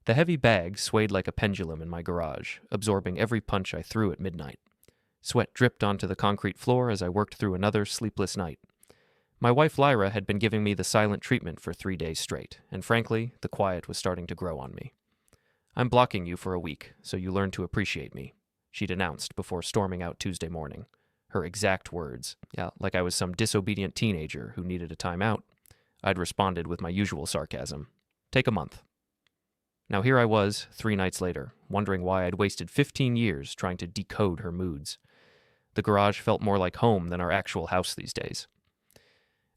The heavy bag swayed like a pendulum in my garage, absorbing every punch I threw at midnight. Sweat dripped onto the concrete floor as I worked through another sleepless night. My wife Lyra had been giving me the silent treatment for 3 days straight, and frankly, the quiet was starting to grow on me. "I'm blocking you for a week, so you learn to appreciate me," she'd announced before storming out Tuesday morning. Her exact words. Yeah, like I was some disobedient teenager who needed a timeout. I'd responded with my usual sarcasm. "Take a month." Now here I was, 3 nights later, wondering why I'd wasted 15 years trying to decode her moods. The garage felt more like home than our actual house these days.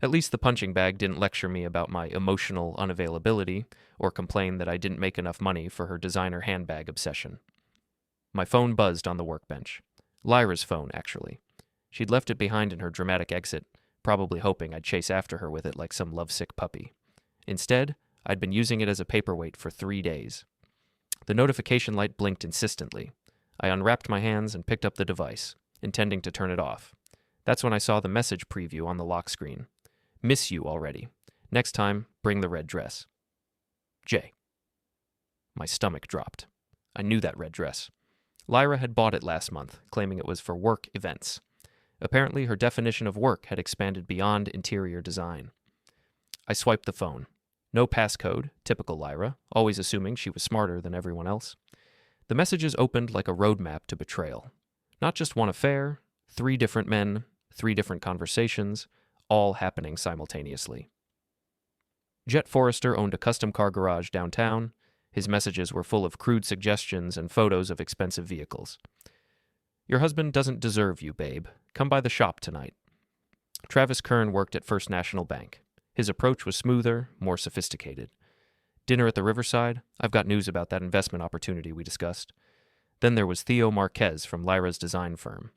At least the punching bag didn't lecture me about my emotional unavailability or complain that I didn't make enough money for her designer handbag obsession. My phone buzzed on the workbench. Lyra's phone, actually. She'd left it behind in her dramatic exit, probably hoping I'd chase after her with it like some lovesick puppy. Instead, I'd been using it as a paperweight for 3 days. The notification light blinked insistently. I unwrapped my hands and picked up the device, intending to turn it off. That's when I saw the message preview on the lock screen. "Miss you already. Next time, bring the red dress. J." My stomach dropped. I knew that red dress. Lyra had bought it last month, claiming it was for work events. Apparently, her definition of work had expanded beyond interior design. I swiped the phone. No passcode, typical Lyra, always assuming she was smarter than everyone else. The messages opened like a roadmap to betrayal. Not just one affair, 3 different men, 3 different conversations, all happening simultaneously. Jet Forrester owned a custom car garage downtown. His messages were full of crude suggestions and photos of expensive vehicles. "Your husband doesn't deserve you, babe. Come by the shop tonight." Travis Kern worked at First National Bank. His approach was smoother, more sophisticated. "Dinner at the Riverside? I've got news about that investment opportunity we discussed." Then there was Theo Marquez from Lyra's design firm.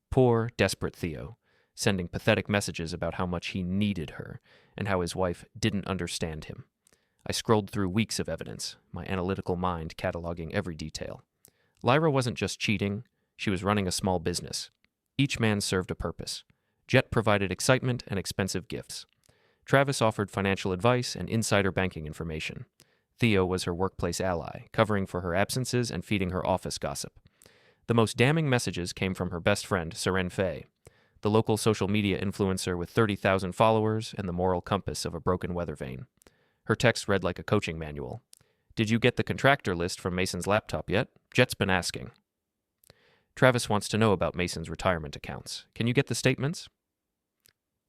Poor, desperate Theo, sending pathetic messages about how much he needed her and how his wife didn't understand him. I scrolled through weeks of evidence, my analytical mind cataloging every detail. Lyra wasn't just cheating, she was running a small business. Each man served a purpose. Jet provided excitement and expensive gifts. Travis offered financial advice and insider banking information. Theo was her workplace ally, covering for her absences and feeding her office gossip. The most damning messages came from her best friend, Seren Fay, the local social media influencer with 30,000 followers and the moral compass of a broken weather vane. Her text read like a coaching manual. "Did you get the contractor list from Mason's laptop yet? Jet's been asking." "Travis wants to know about Mason's retirement accounts. Can you get the statements?"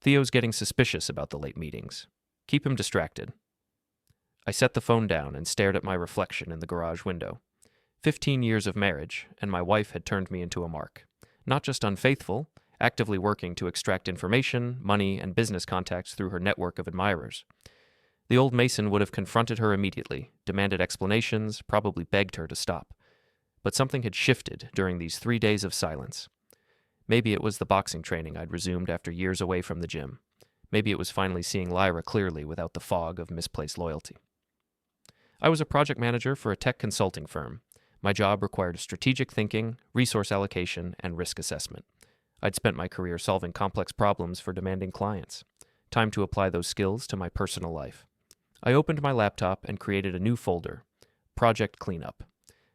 "Theo's getting suspicious about the late meetings. Keep him distracted." I set the phone down and stared at my reflection in the garage window. 15 years of marriage, and my wife had turned me into a mark. Not just unfaithful, actively working to extract information, money, and business contacts through her network of admirers. The old Mason would have confronted her immediately, demanded explanations, probably begged her to stop. But something had shifted during these 3 days of silence. Maybe it was the boxing training I'd resumed after years away from the gym. Maybe it was finally seeing Lyra clearly without the fog of misplaced loyalty. I was a project manager for a tech consulting firm. My job required strategic thinking, resource allocation, and risk assessment. I'd spent my career solving complex problems for demanding clients. Time to apply those skills to my personal life. I opened my laptop and created a new folder, Project Cleanup.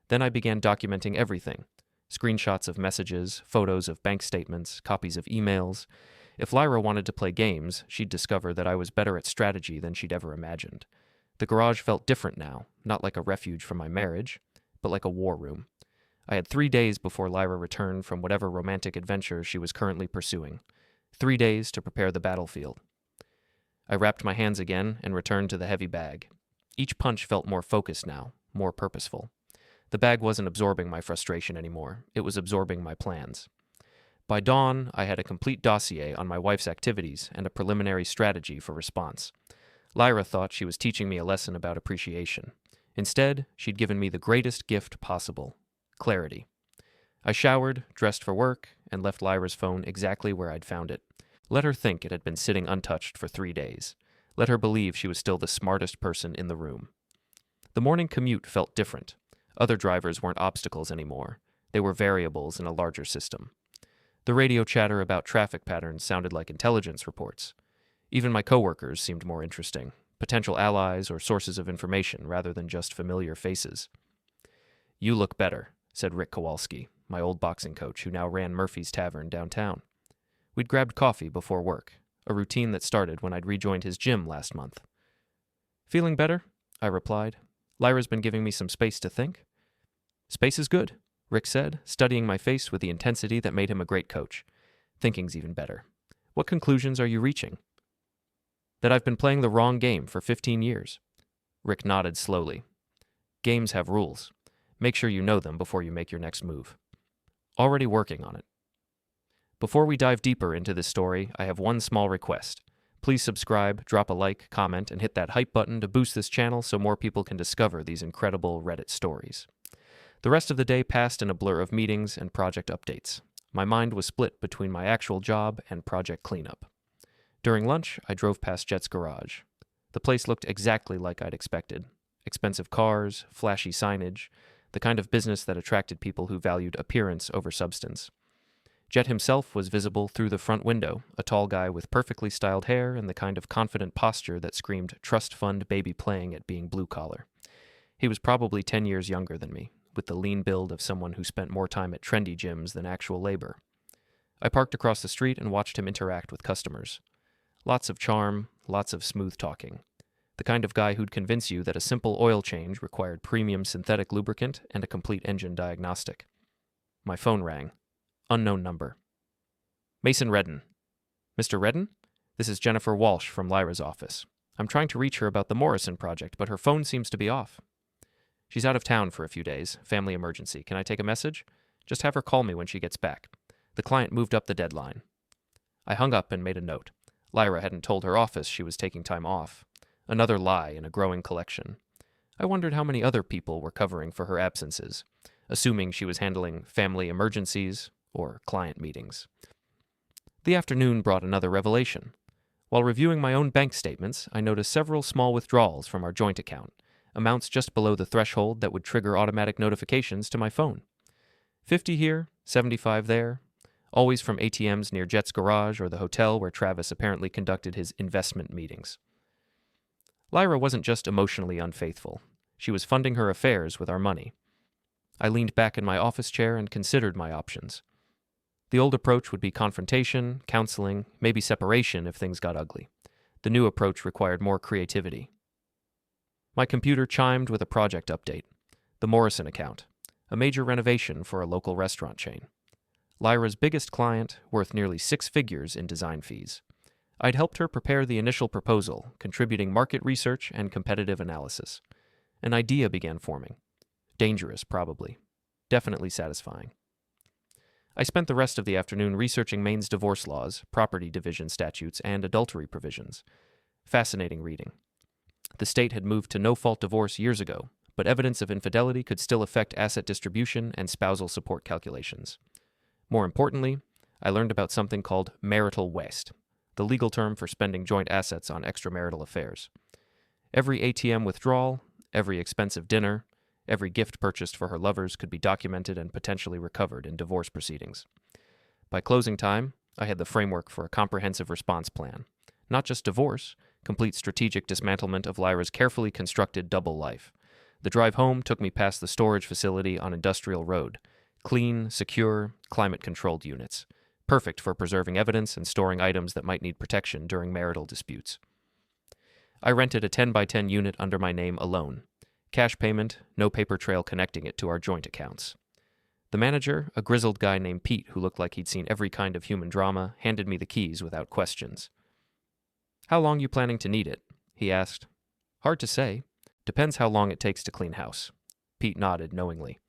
Then I began documenting everything. Screenshots of messages, photos of bank statements, copies of emails. If Lyra wanted to play games, she'd discover that I was better at strategy than she'd ever imagined. The garage felt different now, not like a refuge from my marriage, but like a war room. I had 3 days before Lyra returned from whatever romantic adventure she was currently pursuing. 3 days to prepare the battlefield. I wrapped my hands again and returned to the heavy bag. Each punch felt more focused now, more purposeful. The bag wasn't absorbing my frustration anymore. It was absorbing my plans. By dawn, I had a complete dossier on my wife's activities and a preliminary strategy for response. Lyra thought she was teaching me a lesson about appreciation. Instead, she'd given me the greatest gift possible: clarity. I showered, dressed for work, and left Lyra's phone exactly where I'd found it. Let her think it had been sitting untouched for 3 days. Let her believe she was still the smartest person in the room. The morning commute felt different. Other drivers weren't obstacles anymore. They were variables in a larger system. The radio chatter about traffic patterns sounded like intelligence reports. Even my coworkers seemed more interesting, potential allies or sources of information rather than just familiar faces. "You look better," said Rick Kowalski, my old boxing coach who now ran Murphy's Tavern downtown. We'd grabbed coffee before work, a routine that started when I'd rejoined his gym last month. "Feeling better?" I replied. "Lyra's been giving me some space to think." "Space is good," Rick said, studying my face with the intensity that made him a great coach. "Thinking's even better. What conclusions are you reaching?" "That I've been playing the wrong game for 15 years. Rick nodded slowly. "Games have rules. Make sure you know them before you make your next move." "Already working on it." Before we dive deeper into this story, I have one small request. Please subscribe, drop a like, comment, and hit that hype button to boost this channel so more people can discover these incredible Reddit stories. The rest of the day passed in a blur of meetings and project updates. My mind was split between my actual job and project cleanup. During lunch, I drove past Jet's garage. The place looked exactly like I'd expected. Expensive cars, flashy signage, the kind of business that attracted people who valued appearance over substance. Jet himself was visible through the front window, a tall guy with perfectly styled hair and the kind of confident posture that screamed trust fund baby playing at being blue-collar. He was probably 10 years younger than me, with the lean build of someone who spent more time at trendy gyms than actual labor. I parked across the street and watched him interact with customers. Lots of charm, lots of smooth talking. The kind of guy who'd convince you that a simple oil change required premium synthetic lubricant and a complete engine diagnostic. My phone rang. Unknown number. "Mason Redden." "Mr. Redden? This is Jennifer Walsh from Lyra's office. I'm trying to reach her about the Morrison project, but her phone seems to be off." "She's out of town for a few days. Family emergency. Can I take a message? Just have her call me when she gets back. The client moved up the deadline." I hung up and made a note. Lyra hadn't told her office she was taking time off. Another lie in a growing collection. I wondered how many other people were covering for her absences, assuming she was handling family emergencies or client meetings. The afternoon brought another revelation. While reviewing my own bank statements, I noticed several small withdrawals from our joint account, amounts just below the threshold that would trigger automatic notifications to my phone. 50 here, 75 there, always from ATMs near Jet's garage or the hotel where Travis apparently conducted his investment meetings. Lyra wasn't just emotionally unfaithful. She was funding her affairs with our money. I leaned back in my office chair and considered my options. The old approach would be confrontation, counseling, maybe separation if things got ugly. The new approach required more creativity. My computer chimed with a project update. The Morrison account, a major renovation for a local restaurant chain. Lyra's biggest client, worth nearly 6 figures in design fees. I'd helped her prepare the initial proposal, contributing market research and competitive analysis. An idea began forming. Dangerous, probably. Definitely satisfying. I spent the rest of the afternoon researching Maine's divorce laws, property division statutes, and adultery provisions. Fascinating reading. The state had moved to no-fault divorce years ago, but evidence of infidelity could still affect asset distribution and spousal support calculations. More importantly, I learned about something called marital waste, the legal term for spending joint assets on extramarital affairs. Every ATM withdrawal, every expensive dinner, every gift purchased for her lovers could be documented and potentially recovered in divorce proceedings. By closing time, I had the framework for a comprehensive response plan. Not just divorce, complete strategic dismantlement of Lyra's carefully constructed double life. The drive home took me past the storage facility on Industrial Road. Clean, secure, climate-controlled units. Perfect for preserving evidence and storing items that might need protection during marital disputes. I rented a 10x10 unit under my name alone. Cash payment, no paper trail connecting it to our joint accounts. The manager, a grizzled guy named Pete who looked like he'd seen every kind of human drama, handed me the keys without questions. "How long you planning to need it?" he asked. "Hard to say. Depends how long it takes to clean house." Pete nodded knowingly.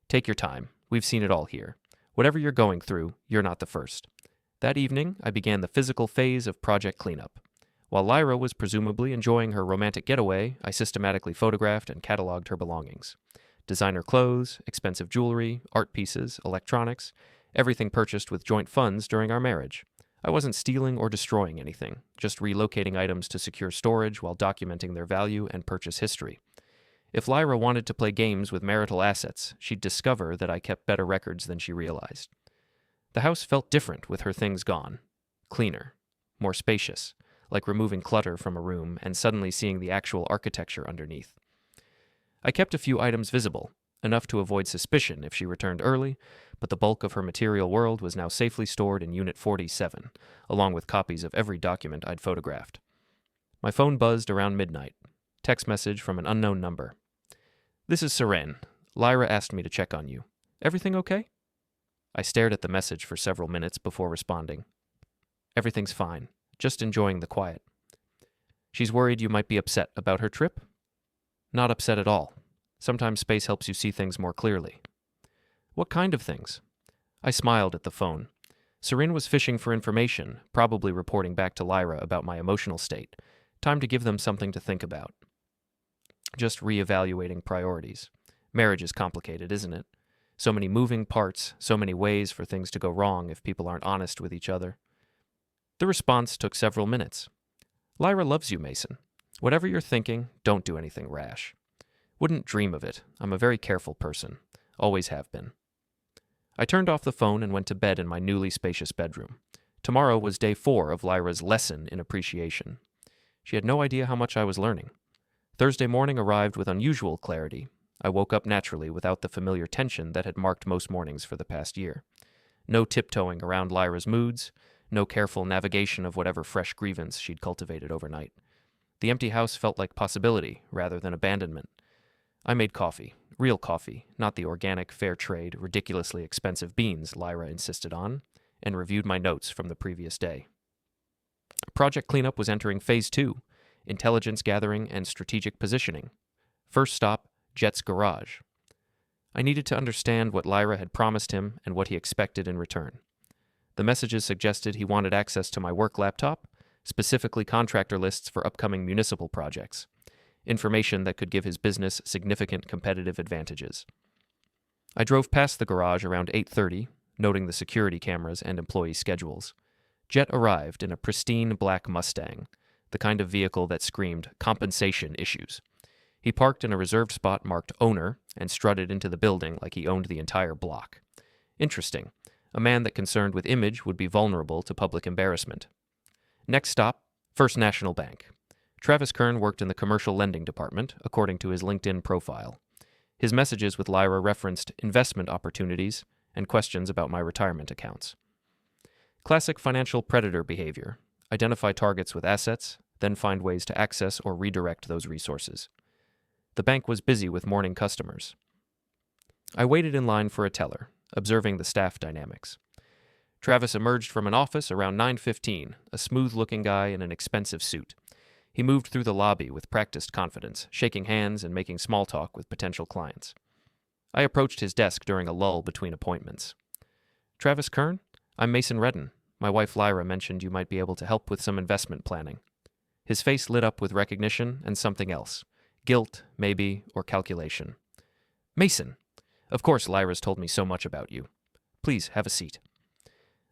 "Take your time. We've seen it all here. Whatever you're going through, you're not the first." That evening, I began the physical phase of project cleanup. While Lyra was presumably enjoying her romantic getaway, I systematically photographed and cataloged her belongings. Designer clothes, expensive jewelry, art pieces, electronics, everything purchased with joint funds during our marriage. I wasn't stealing or destroying anything, just relocating items to secure storage while documenting their value and purchase history. If Lyra wanted to play games with marital assets, she'd discover that I kept better records than she realized. The house felt different with her things gone. Cleaner. More spacious. like removing clutter from a room and suddenly seeing the actual architecture underneath. I kept a few items visible, enough to avoid suspicion if she returned early, but the bulk of her material world was now safely stored in Unit 47, along with copies of every document I'd photographed. My phone buzzed around midnight. Text message from an unknown number. "This is Seren. Lyra asked me to check on you. Everything okay?" I stared at the message for several minutes before responding. "Everything's fine. Just enjoying the quiet." "She's worried you might be upset about her trip?" "Not upset at all. Sometimes space helps you see things more clearly." "What kind of things?" I smiled at the phone. Seren was fishing for information, probably reporting back to Lyra about my emotional state. Time to give them something to think about. Just reevaluating priorities. Marriage is complicated, isn't it? So many moving parts, so many ways for things to go wrong if people aren't honest with each other. The response took several minutes. "Lyra loves you, Mason. Whatever you're thinking, don't do anything rash." "Wouldn't dream of it. I'm a very careful person. Always have been." I turned off the phone and went to bed in my newly spacious bedroom. Tomorrow was day 4 of Lyra's lesson in appreciation. She had no idea how much I was learning. Thursday morning arrived with unusual clarity. I woke up naturally without the familiar tension that had marked most mornings for the past year. No tiptoeing around Lyra's moods, no careful navigation of whatever fresh grievance she'd cultivated overnight. The empty house felt like possibility rather than abandonment. I made coffee, real coffee, not the organic, fair trade, ridiculously expensive beans Lyra insisted on, and reviewed my notes from the previous day. Project cleanup was entering Phase 2, intelligence gathering and strategic positioning. First stop, Jet's garage. I needed to understand what Lyra had promised him and what he expected in return. The messages suggested he wanted access to my work laptop, specifically contractor lists for upcoming municipal projects, information that could give his business significant competitive advantages. I drove past the garage around 8:30, noting the security cameras and employee schedules. Jet arrived in a pristine black Mustang, the kind of vehicle that screamed compensation issues. He parked in a reserved spot marked owner and strutted into the building like he owned the entire block. Interesting. A man that concerned with image would be vulnerable to public embarrassment. Next stop, First National Bank. Travis Kern worked in the commercial lending department, according to his LinkedIn profile. His messages with Lyra referenced investment opportunities and questions about my retirement accounts. Classic financial predator behavior. Identify targets with assets, then find ways to access or redirect those resources. The bank was busy with morning customers. I waited in line for a teller, observing the staff dynamics. Travis emerged from an office around 9:15, a smooth-looking guy in an expensive suit. He moved through the lobby with practiced confidence, shaking hands and making small talk with potential clients. I approached his desk during a lull between appointments. "Travis Kern? I'm Mason Redden. My wife Lyra mentioned you might be able to help with some investment planning." His face lit up with recognition and something else. Guilt, maybe, or calculation. "Mason! Of course Lyra's told me so much about you. Please, have a seat."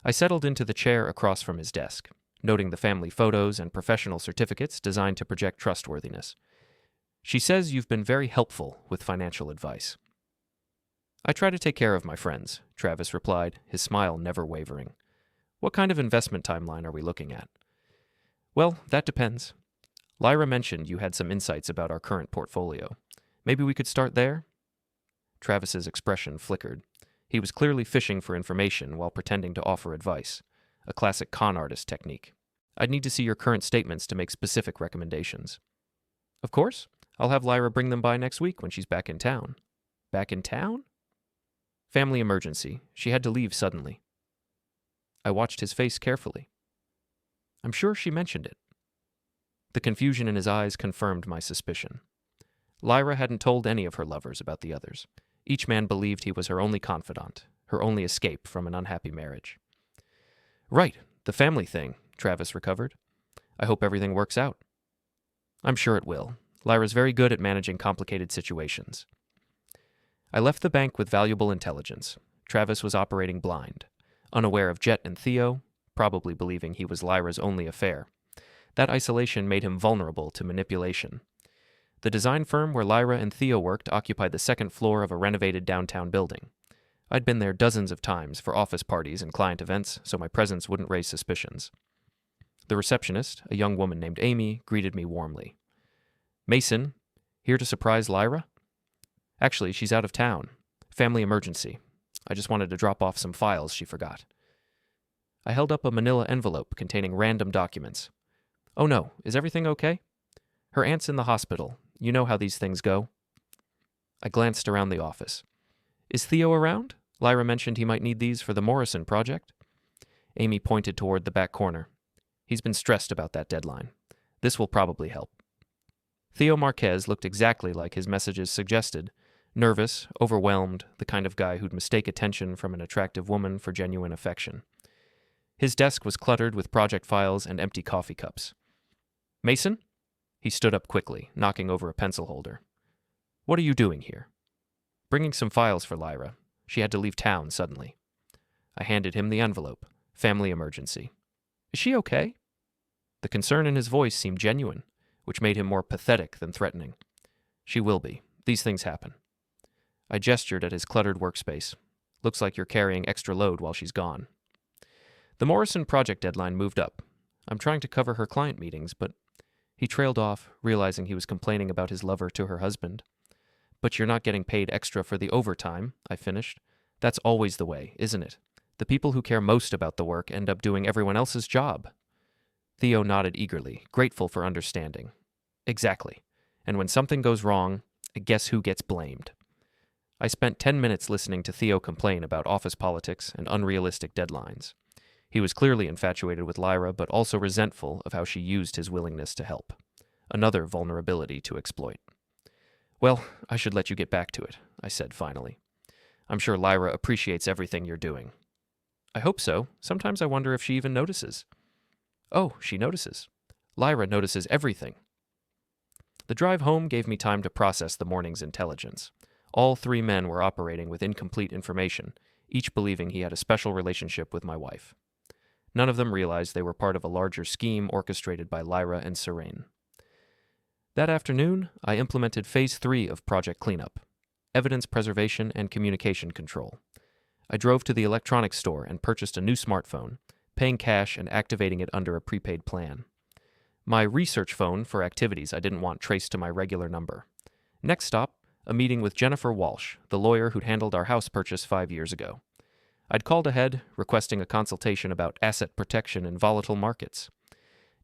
I settled into the chair across from his desk, noting the family photos and professional certificates designed to project trustworthiness. "She says you've been very helpful with financial advice." "I try to take care of my friends," Travis replied, his smile never wavering. "What kind of investment timeline are we looking at?" "Well, that depends. Lyra mentioned you had some insights about our current portfolio. Maybe we could start there?" Travis's expression flickered. He was clearly fishing for information while pretending to offer advice, a classic con artist technique. "I'd need to see your current statements to make specific recommendations." "Of course. I'll have Lyra bring them by next week when she's back in town." "Back in town?" "Family emergency. She had to leave suddenly." I watched his face carefully. "I'm sure she mentioned it." The confusion in his eyes confirmed my suspicion. Lyra hadn't told any of her lovers about the others. Each man believed he was her only confidant, her only escape from an unhappy marriage. "Right, the family thing," Travis recovered. "I hope everything works out." "I'm sure it will. Lyra's very good at managing complicated situations." I left the bank with valuable intelligence. Travis was operating blind, unaware of Jet and Theo, probably believing he was Lyra's only affair. That isolation made him vulnerable to manipulation. The design firm where Lyra and Theo worked occupied the second floor of a renovated downtown building. I'd been there dozens of times for office parties and client events, so my presence wouldn't raise suspicions. The receptionist, a young woman named Amy, greeted me warmly. "Mason, here to surprise Lyra?" "Actually, she's out of town. Family emergency. I just wanted to drop off some files she forgot." I held up a manila envelope containing random documents. "Oh no, is everything okay?" "Her aunt's in the hospital. You know how these things go." I glanced around the office. "Is Theo around? Lyra mentioned he might need these for the Morrison project." Amy pointed toward the back corner. "He's been stressed about that deadline. This will probably help." Theo Marquez looked exactly like his messages suggested. Nervous, overwhelmed, the kind of guy who'd mistake attention from an attractive woman for genuine affection. His desk was cluttered with project files and empty coffee cups. "Mason?" He stood up quickly, knocking over a pencil holder. "What are you doing here?" "Bringing some files for Lyra. She had to leave town suddenly." I handed him the envelope. Family emergency. "Is she okay?" The concern in his voice seemed genuine, which made him more pathetic than threatening. "She will be. These things happen." I gestured at his cluttered workspace. "Looks like you're carrying extra load while she's gone." The Morrison project deadline moved up. I'm trying to cover her client meetings, but... He trailed off, realizing he was complaining about his lover to her husband. "But you're not getting paid extra for the overtime," I finished. "That's always the way, isn't it? The people who care most about the work end up doing everyone else's job." Theo nodded eagerly, grateful for understanding. "Exactly. And when something goes wrong, guess who gets blamed?" I spent 10 minutes listening to Theo complain about office politics and unrealistic deadlines. He was clearly infatuated with Lyra, but also resentful of how she used his willingness to help. Another vulnerability to exploit. "Well, I should let you get back to it," I said finally. "I'm sure Lyra appreciates everything you're doing." "I hope so. Sometimes I wonder if she even notices." "Oh, she notices. Lyra notices everything." The drive home gave me time to process the morning's intelligence. All three men were operating with incomplete information, each believing he had a special relationship with my wife. None of them realized they were part of a larger scheme orchestrated by Lyra and Seren. That afternoon, I implemented Phase 3 of Project Cleanup: evidence preservation and communication control. I drove to the electronics store and purchased a new smartphone, paying cash and activating it under a prepaid plan. My research phone for activities I didn't want traced to my regular number. Next stop, a meeting with Jennifer Walsh, the lawyer who'd handled our house purchase 5 years ago. I'd called ahead, requesting a consultation about asset protection in volatile markets.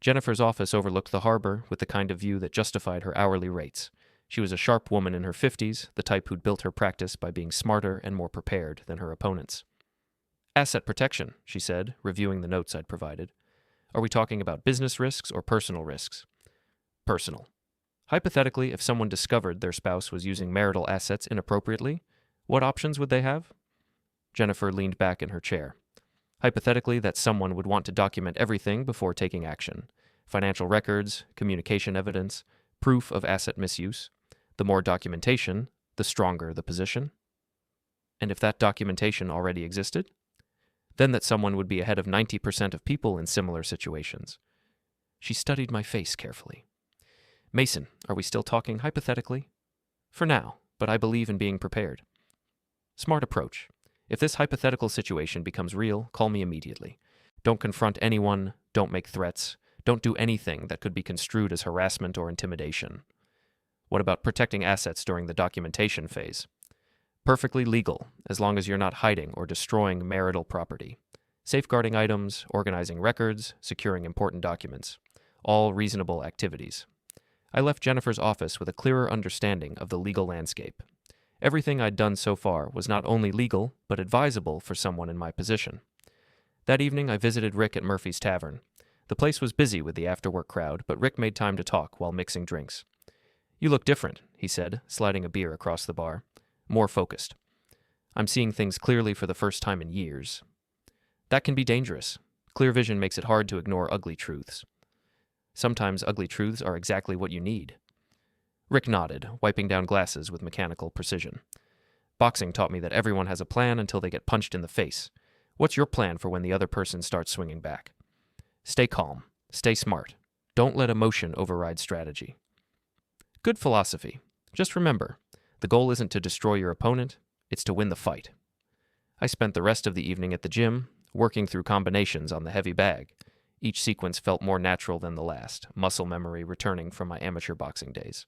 Jennifer's office overlooked the harbor with the kind of view that justified her hourly rates. She was a sharp woman in her 50s, the type who'd built her practice by being smarter and more prepared than her opponents. "Asset protection," she said, reviewing the notes I'd provided. "Are we talking about business risks or personal risks?" "Personal. Hypothetically, if someone discovered their spouse was using marital assets inappropriately, what options would they have?" Jennifer leaned back in her chair. "Hypothetically, that someone would want to document everything before taking action. Financial records, communication evidence, proof of asset misuse. The more documentation, the stronger the position." "And if that documentation already existed?" "Then that someone would be ahead of 90% of people in similar situations." She studied my face carefully. "Mason, are we still talking hypothetically?" "For now, but I believe in being prepared." "Smart approach. If this hypothetical situation becomes real, call me immediately. Don't confront anyone, don't make threats, don't do anything that could be construed as harassment or intimidation." "What about protecting assets during the documentation phase?" "Perfectly legal, as long as you're not hiding or destroying marital property. Safeguarding items, organizing records, securing important documents. All reasonable activities." I left Jennifer's office with a clearer understanding of the legal landscape. Everything I'd done so far was not only legal, but advisable for someone in my position. That evening, I visited Rick at Murphy's Tavern. The place was busy with the after-work crowd, but Rick made time to talk while mixing drinks. "You look different," he said, sliding a beer across the bar. "More focused." "I'm seeing things clearly for the first time in years." "That can be dangerous. Clear vision makes it hard to ignore ugly truths." "Sometimes ugly truths are exactly what you need." Rick nodded, wiping down glasses with mechanical precision. "Boxing taught me that everyone has a plan until they get punched in the face. What's your plan for when the other person starts swinging back?" "Stay calm. Stay smart. Don't let emotion override strategy." "Good philosophy. Just remember, the goal isn't to destroy your opponent, it's to win the fight." I spent the rest of the evening at the gym, working through combinations on the heavy bag. Each sequence felt more natural than the last, muscle memory returning from my amateur boxing days.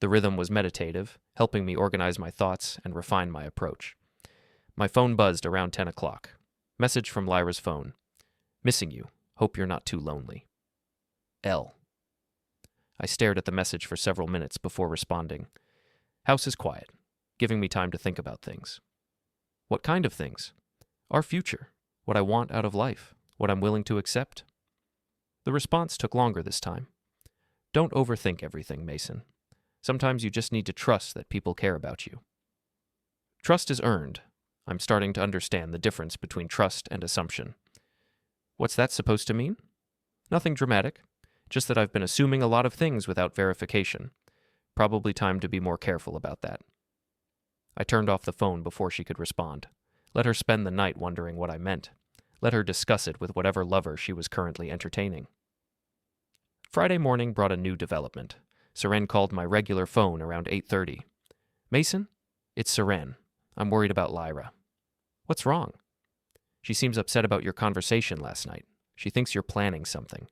The rhythm was meditative, helping me organize my thoughts and refine my approach. My phone buzzed around 10 o'clock. Message from Lyra's phone. Missing you. Hope you're not too lonely. L. I stared at the message for several minutes before responding. House is quiet, giving me time to think about things. What kind of things? Our future. What I want out of life. What I'm willing to accept. The response took longer this time. Don't overthink everything, Mason. Sometimes you just need to trust that people care about you. Trust is earned. I'm starting to understand the difference between trust and assumption. What's that supposed to mean? Nothing dramatic, just that I've been assuming a lot of things without verification. Probably time to be more careful about that. I turned off the phone before she could respond. Let her spend the night wondering what I meant. Let her discuss it with whatever lover she was currently entertaining. Friday morning brought a new development. Seren called my regular phone around 8:30. Mason? It's Seren. I'm worried about Lyra. What's wrong? She seems upset about your conversation last night. She thinks you're planning something.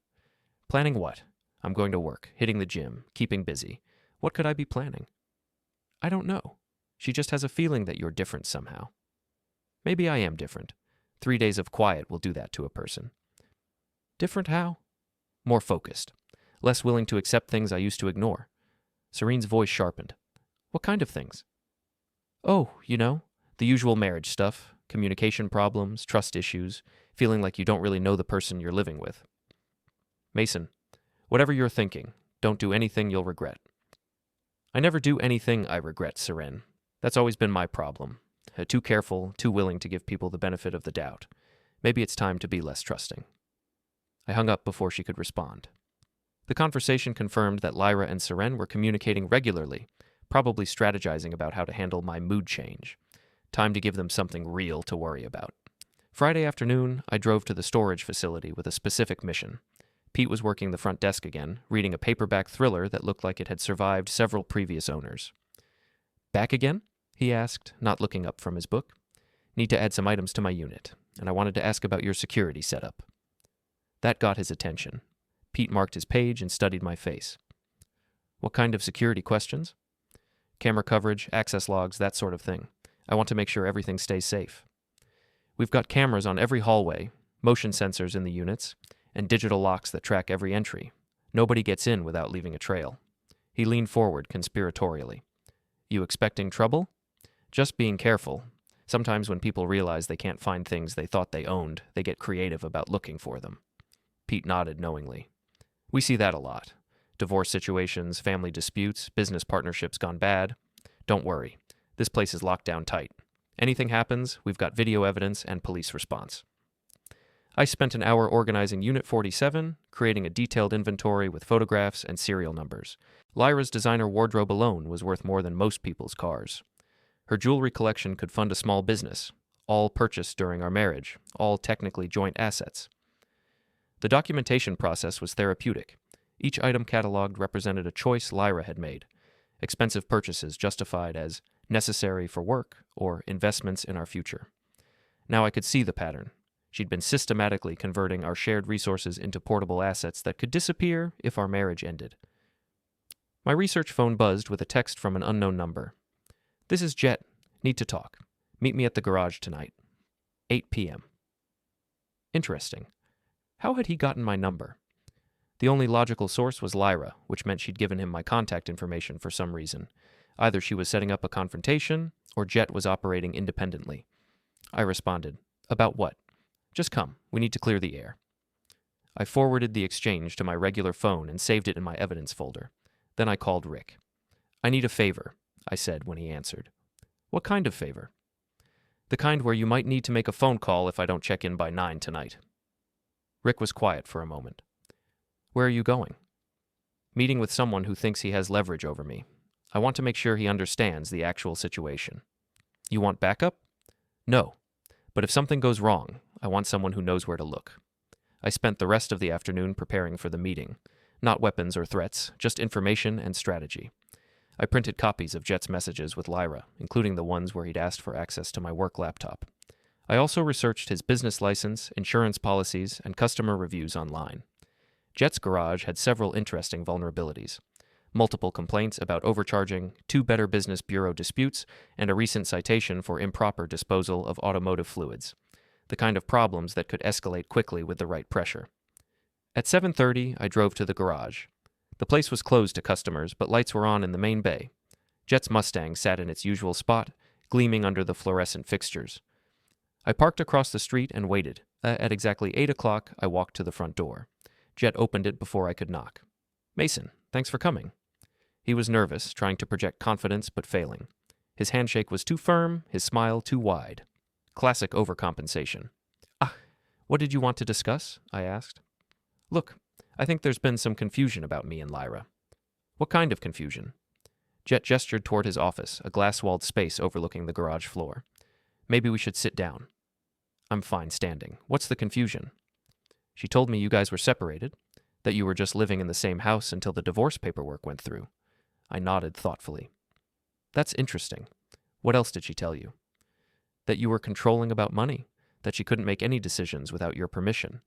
Planning what? I'm going to work, hitting the gym, keeping busy. What could I be planning? I don't know. She just has a feeling that you're different somehow. Maybe I am different. 3 days of quiet will do that to a person. Different how? More focused. Less willing to accept things I used to ignore. Serene's voice sharpened. What kind of things? Oh, the usual marriage stuff, communication problems, trust issues, feeling like you don't really know the person you're living with. Mason, whatever you're thinking, don't do anything you'll regret. I never do anything I regret, Seren. That's always been my problem. Too careful, too willing to give people the benefit of the doubt. Maybe it's time to be less trusting. I hung up before she could respond. The conversation confirmed that Lyra and Seren were communicating regularly, probably strategizing about how to handle my mood change. Time to give them something real to worry about. Friday afternoon, I drove to the storage facility with a specific mission. Pete was working the front desk again, reading a paperback thriller that looked like it had survived several previous owners. Back again? He asked, not looking up from his book. Need to add some items to my unit, and I wanted to ask about your security setup. That got his attention. Pete marked his page and studied my face. What kind of security questions? Camera coverage, access logs, that sort of thing. I want to make sure everything stays safe. We've got cameras on every hallway, motion sensors in the units, and digital locks that track every entry. Nobody gets in without leaving a trail. He leaned forward conspiratorially. You expecting trouble? Just being careful. Sometimes when people realize they can't find things they thought they owned, they get creative about looking for them. Pete nodded knowingly. We see that a lot. Divorce situations, family disputes, business partnerships gone bad. Don't worry. This place is locked down tight. Anything happens, we've got video evidence and police response. I spent an hour organizing Unit 47, creating a detailed inventory with photographs and serial numbers. Lyra's designer wardrobe alone was worth more than most people's cars. Her jewelry collection could fund a small business, all purchased during our marriage, all technically joint assets. The documentation process was therapeutic. Each item cataloged represented a choice Lyra had made, expensive purchases justified as necessary for work or investments in our future. Now I could see the pattern. She'd been systematically converting our shared resources into portable assets that could disappear if our marriage ended. My research phone buzzed with a text from an unknown number. This is Jet. Need to talk. Meet me at the garage tonight. 8 p.m. Interesting. How had he gotten my number? The only logical source was Lyra, which meant she'd given him my contact information for some reason. Either she was setting up a confrontation, or Jet was operating independently. I responded, About what? Just come. We need to clear the air. I forwarded the exchange to my regular phone and saved it in my evidence folder. Then I called Rick. I need a favor, I said when he answered. What kind of favor? The kind where you might need to make a phone call if I don't check in by 9 tonight. Rick was quiet for a moment. Where are you going? Meeting with someone who thinks he has leverage over me. I want to make sure he understands the actual situation. You want backup? No. But if something goes wrong, I want someone who knows where to look. I spent the rest of the afternoon preparing for the meeting. Not weapons or threats, just information and strategy. I printed copies of Jet's messages with Lyra, including the ones where he'd asked for access to my work laptop. I also researched his business license, insurance policies, and customer reviews online. Jet's garage had several interesting vulnerabilities. Multiple complaints about overcharging, 2 Better Business Bureau disputes, and a recent citation for improper disposal of automotive fluids. The kind of problems that could escalate quickly with the right pressure. At 7:30, I drove to the garage. The place was closed to customers, but lights were on in the main bay. Jet's Mustang sat in its usual spot, gleaming under the fluorescent fixtures. I parked across the street and waited. At exactly 8 o'clock, I walked to the front door. Jet opened it before I could knock. "Mason, thanks for coming." He was nervous, trying to project confidence but failing. His handshake was too firm, his smile too wide. Classic overcompensation. What did you want to discuss?" I asked. "Look, I think there's been some confusion about me and Lyra." "What kind of confusion?" Jet gestured toward his office, a glass-walled space overlooking the garage floor. "Maybe we should sit down." "I'm fine standing. What's the confusion?" "She told me you guys were separated, that you were just living in the same house until the divorce paperwork went through." I nodded thoughtfully. "That's interesting. What else did she tell you?" "That you were controlling about money, that she couldn't make any decisions without your permission."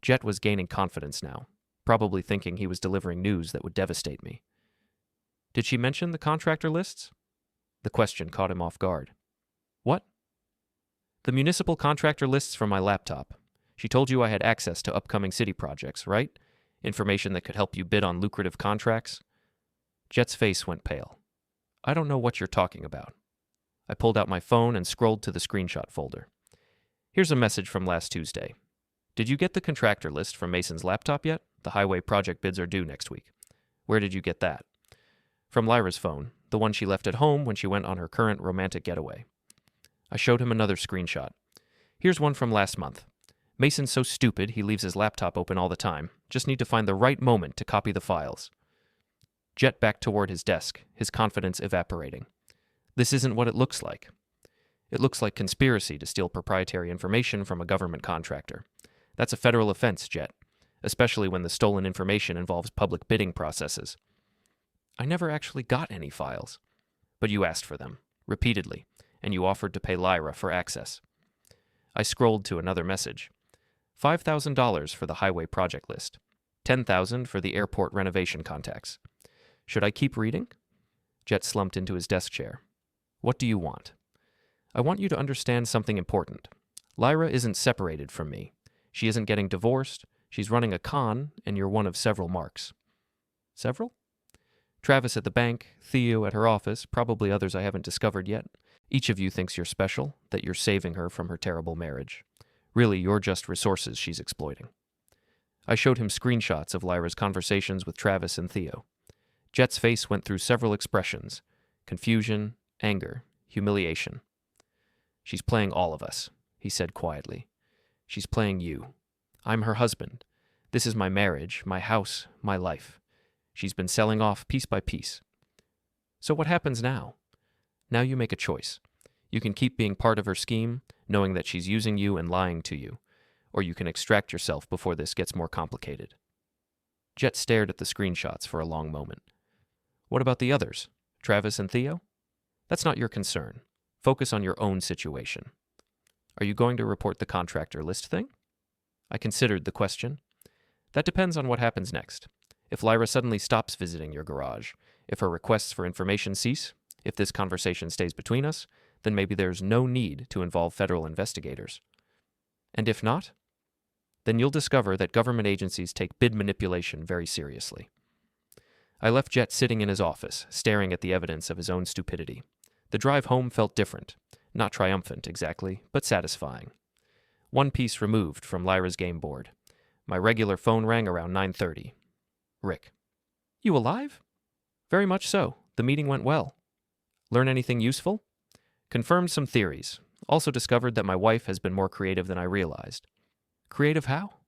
Jet was gaining confidence now, probably thinking he was delivering news that would devastate me. "Did she mention the contractor lists?" The question caught him off guard. "What?" "The municipal contractor lists from my laptop. She told you I had access to upcoming city projects, right? Information that could help you bid on lucrative contracts?" Jet's face went pale. "I don't know what you're talking about." I pulled out my phone and scrolled to the screenshot folder. "Here's a message from last Tuesday. Did you get the contractor list from Mason's laptop yet? The highway project bids are due next week." "Where did you get that?" "From Lyra's phone, the one she left at home when she went on her current romantic getaway." I showed him another screenshot. "Here's one from last month. Mason's so stupid he leaves his laptop open all the time. Just need to find the right moment to copy the files." Jet backed toward his desk, his confidence evaporating. "This isn't what it looks like. It looks like conspiracy to steal proprietary information from a government contractor. That's a federal offense, Jet, especially when the stolen information involves public bidding processes." "I never actually got any files." "But you asked for them, repeatedly, and you offered to pay Lyra for access." I scrolled to another message. $5,000 for the highway project list. $10,000 for the airport renovation contacts. Should I keep reading? Jet slumped into his desk chair. "What do you want?" "I want you to understand something important. Lyra isn't separated from me. She isn't getting divorced. She's running a con, and you're one of several marks." "Several?" "Travis at the bank, Theo at her office, probably others I haven't discovered yet. Each of you thinks you're special, that you're saving her from her terrible marriage. Really, you're just resources she's exploiting." I showed him screenshots of Lyra's conversations with Travis and Theo. Jet's face went through several expressions: confusion, anger, humiliation. "She's playing all of us," he said quietly. "She's playing you. I'm her husband. This is my marriage, my house, my life. She's been selling off piece by piece." "So what happens now?" "Now you make a choice. You can keep being part of her scheme, knowing that she's using you and lying to you, or you can extract yourself before this gets more complicated." Jet stared at the screenshots for a long moment. "What about the others? Travis and Theo?" "That's not your concern. Focus on your own situation." "Are you going to report the contractor list thing?" I considered the question. "That depends on what happens next. If Lyra suddenly stops visiting your garage, if her requests for information cease, if this conversation stays between us, then maybe there's no need to involve federal investigators. And if not, then you'll discover that government agencies take bid manipulation very seriously." I left Jet sitting in his office, staring at the evidence of his own stupidity. The drive home felt different. Not triumphant, exactly, but satisfying. One piece removed from Lyra's game board. My regular phone rang around 9:30. Rick. "You alive?" "Very much so. The meeting went well." "Learn anything useful?" "Confirmed some theories. Also discovered that my wife has been more creative than I realized." "Creative how?"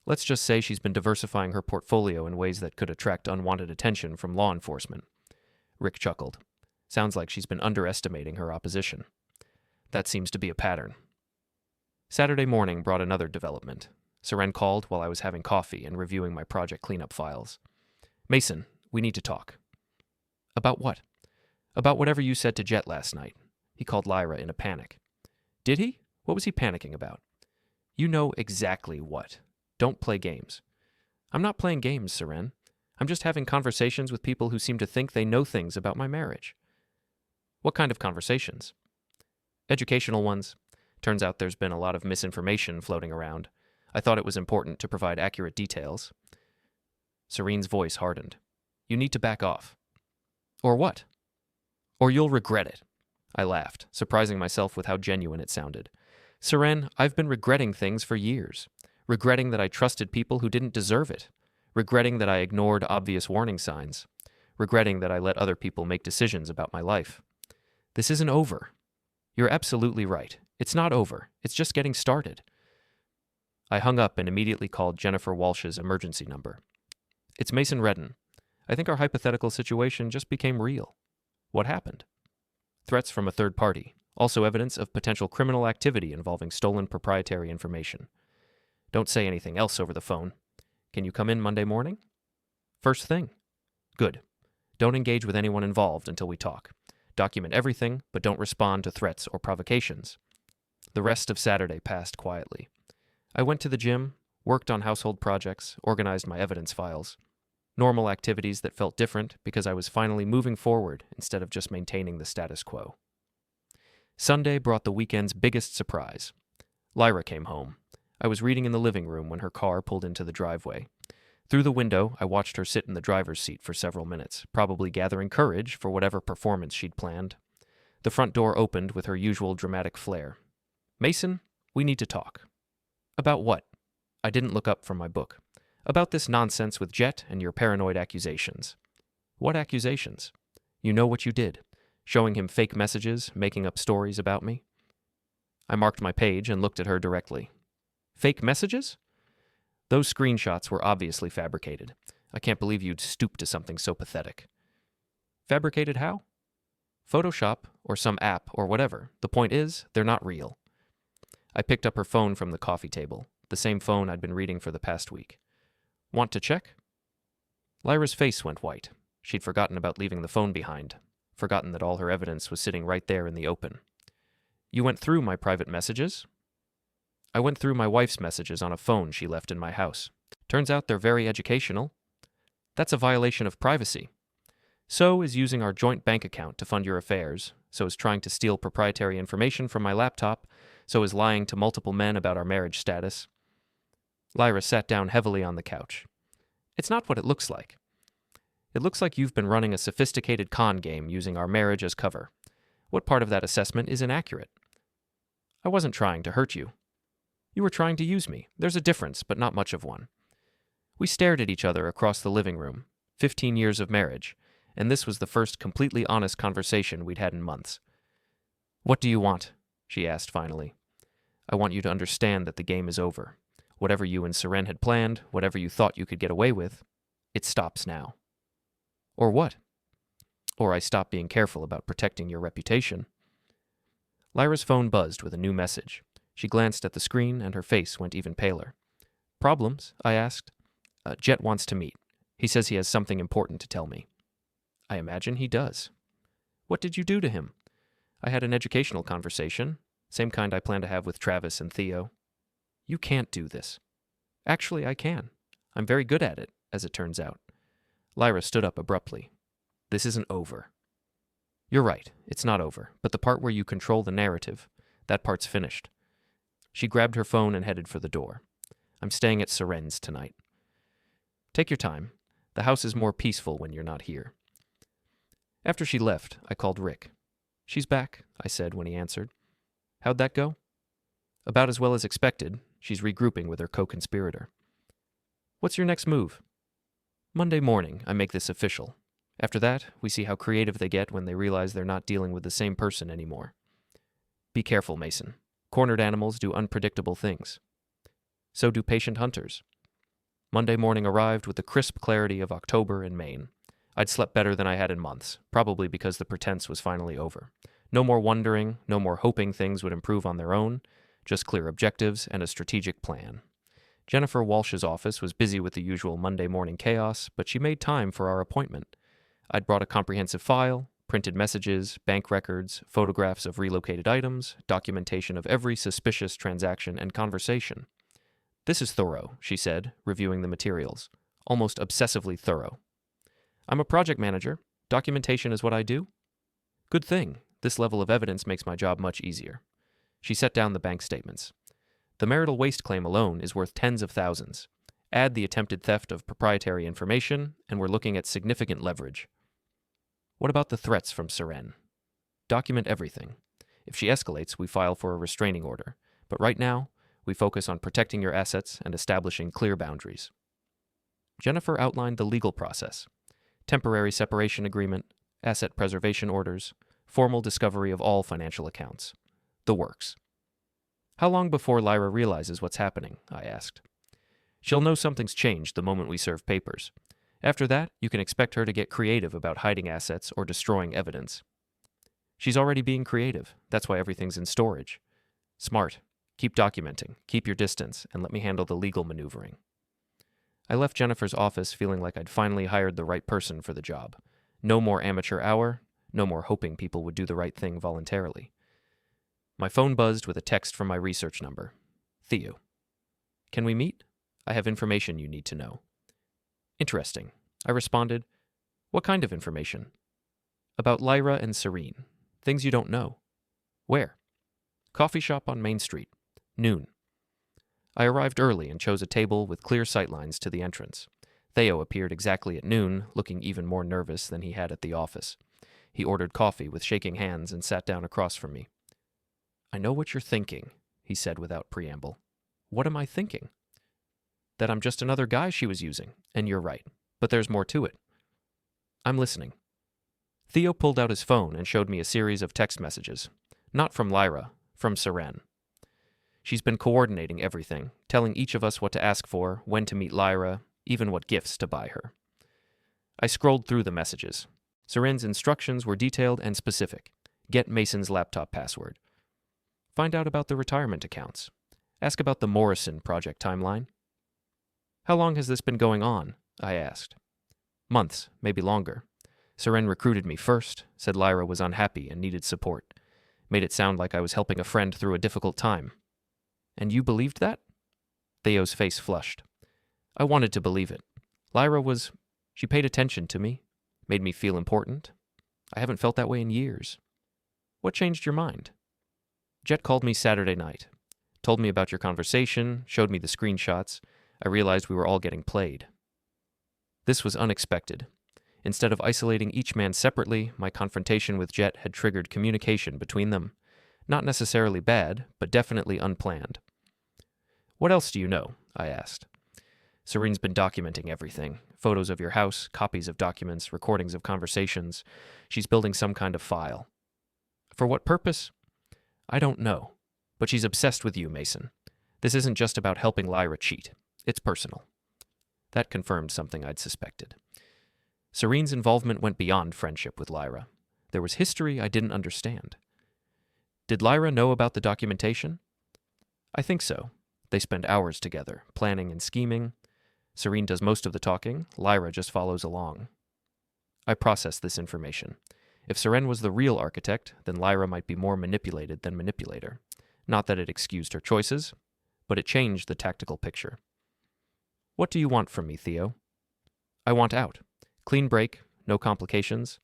"Let's just say she's been diversifying her portfolio in ways that could attract unwanted attention from law enforcement." Rick chuckled. "Sounds like she's been underestimating her opposition." "That seems to be a pattern." Saturday morning brought another development. Seren called while I was having coffee and reviewing my project cleanup files. "Mason, we need to talk." "About what?" "About whatever you said to Jet last night." He called Lyra in a panic. Did he? What was he panicking about? You know exactly what. Don't play games. I'm not playing games, Seren. I'm just having conversations with people who seem to think they know things about my marriage. What kind of conversations? Educational ones. Turns out there's been a lot of misinformation floating around. I thought it was important to provide accurate details. Serene's voice hardened. You need to back off. Or what? Or you'll regret it. I laughed, surprising myself with how genuine it sounded. Seren, I've been regretting things for years. Regretting that I trusted people who didn't deserve it. Regretting that I ignored obvious warning signs. Regretting that I let other people make decisions about my life. This isn't over. You're absolutely right. It's not over. It's just getting started. I hung up and immediately called Jennifer Walsh's emergency number. It's Mason Redden. I think our hypothetical situation just became real. What happened? Threats from a third party. Also evidence of potential criminal activity involving stolen proprietary information. Don't say anything else over the phone. Can you come in Monday morning? First thing. Good. Don't engage with anyone involved until we talk. Document everything, but don't respond to threats or provocations. The rest of Saturday passed quietly. I went to the gym, worked on household projects, organized my evidence files. Normal activities that felt different because I was finally moving forward instead of just maintaining the status quo. Sunday brought the weekend's biggest surprise. Lyra came home. I was reading in the living room when her car pulled into the driveway. Through the window, I watched her sit in the driver's seat for several minutes, probably gathering courage for whatever performance she'd planned. The front door opened with her usual dramatic flair. Mason, we need to talk. About what? I didn't look up from my book. About this nonsense with Jet and your paranoid accusations. What accusations? You know what you did. Showing him fake messages, making up stories about me. I marked my page and looked at her directly. Fake messages? Those screenshots were obviously fabricated. I can't believe you'd stoop to something so pathetic. Fabricated how? Photoshop, or some app, or whatever. The point is, they're not real. I picked up her phone from the coffee table, the same phone I'd been reading for the past week. Want to check? Lyra's face went white. She'd forgotten about leaving the phone behind, forgotten that all her evidence was sitting right there in the open. You went through my private messages? I went through my wife's messages on a phone she left in my house. Turns out they're very educational. That's a violation of privacy. So is using our joint bank account to fund your affairs, so is trying to steal proprietary information from my laptop, so is lying to multiple men about our marriage status. Lyra sat down heavily on the couch. It's not what it looks like. It looks like you've been running a sophisticated con game using our marriage as cover. What part of that assessment is inaccurate? I wasn't trying to hurt you. You were trying to use me. There's a difference, but not much of one. We stared at each other across the living room, 15 years of marriage, and this was the first completely honest conversation we'd had in months. What do you want? She asked finally. I want you to understand that the game is over. Whatever you and Seren had planned, whatever you thought you could get away with, it stops now. Or what? Or I stop being careful about protecting your reputation. Lyra's phone buzzed with a new message. She glanced at the screen and her face went even paler. Problems? I asked. Jet wants to meet. He says he has something important to tell me. I imagine he does. What did you do to him? I had an educational conversation, same kind I plan to have with Travis and Theo. You can't do this. Actually, I can. I'm very good at it, as it turns out. Lyra stood up abruptly. This isn't over. You're right, it's not over, but the part where you control the narrative, that part's finished. She grabbed her phone and headed for the door. I'm staying at Seren's tonight. Take your time. The house is more peaceful when you're not here. After she left, I called Rick. She's back, I said when he answered. How'd that go? About as well as expected. She's regrouping with her co-conspirator. What's your next move? Monday morning, I make this official. After that, we see how creative they get when they realize they're not dealing with the same person anymore. Be careful, Mason. Cornered animals do unpredictable things. So do patient hunters. Monday morning arrived with the crisp clarity of October in Maine. I'd slept better than I had in months, probably because the pretense was finally over. No more wondering, no more hoping things would improve on their own, just clear objectives and a strategic plan. Jennifer Walsh's office was busy with the usual Monday morning chaos, but she made time for our appointment. I'd brought a comprehensive file, printed messages, bank records, photographs of relocated items, documentation of every suspicious transaction and conversation. "This is thorough," she said, reviewing the materials. "Almost obsessively thorough." "I'm a project manager. Documentation is what I do." "Good thing. This level of evidence makes my job much easier." She set down the bank statements. "The marital waste claim alone is worth tens of thousands. Add the attempted theft of proprietary information, and we're looking at significant leverage." "What about the threats from Seren?" "Document everything. If she escalates, we file for a restraining order. But right now, we focus on protecting your assets and establishing clear boundaries." Jennifer outlined the legal process: temporary separation agreement, asset preservation orders, formal discovery of all financial accounts. The works. "How long before Lyra realizes what's happening?" I asked. "She'll know something's changed the moment we serve papers. After that, you can expect her to get creative about hiding assets or destroying evidence." "She's already being creative. That's why everything's in storage." "Smart. Keep documenting, keep your distance, and let me handle the legal maneuvering." I left Jennifer's office feeling like I'd finally hired the right person for the job. No more amateur hour, no more hoping people would do the right thing voluntarily. My phone buzzed with a text from my research number. "Theo. Can we meet? I have information you need to know." "Interesting." I responded. "What kind of information?" "About Lyra and Seren. Things you don't know." "Where?" "Coffee shop on Main Street. Noon." I arrived early and chose a table with clear sightlines to the entrance. Theo appeared exactly at noon, looking even more nervous than he had at the office. He ordered coffee with shaking hands and sat down across from me. "I know what you're thinking," he said without preamble. "What am I thinking?" "That I'm just another guy she was using, and you're right. But there's more to it." "I'm listening." Theo pulled out his phone and showed me a series of text messages. Not from Lyra, from Seren. "She's been coordinating everything, telling each of us what to ask for, when to meet Lyra, even what gifts to buy her." I scrolled through the messages. Seren's instructions were detailed and specific. Get Mason's laptop password. Find out about the retirement accounts. Ask about the Morrison project timeline. "How long has this been going on?" I asked. "Months, maybe longer. Seren recruited me first, said Lyra was unhappy and needed support. Made it sound like I was helping a friend through a difficult time." "And you believed that?" Theo's face flushed. "I wanted to believe it. She paid attention to me, made me feel important. I haven't felt that way in years." "What changed your mind?" "Jet called me Saturday night. Told me about your conversation, showed me the screenshots. I realized we were all getting played." This was unexpected. Instead of isolating each man separately, my confrontation with Jet had triggered communication between them. Not necessarily bad, but definitely unplanned. "What else do you know?" I asked. "Serene's been documenting everything. Photos of your house, copies of documents, recordings of conversations. She's building some kind of file." "For what purpose?" "I don't know. But she's obsessed with you, Mason. This isn't just about helping Lyra cheat. It's personal." That confirmed something I'd suspected. Serene's involvement went beyond friendship with Lyra. There was history I didn't understand. "Did Lyra know about the documentation?" "I think so. They spend hours together, planning and scheming. Serene does most of the talking. Lyra just follows along." I processed this information. If Seren was the real architect, then Lyra might be more manipulated than manipulator. Not that it excused her choices, but it changed the tactical picture. "What do you want from me, Theo?" "I want out. Clean break, no complications.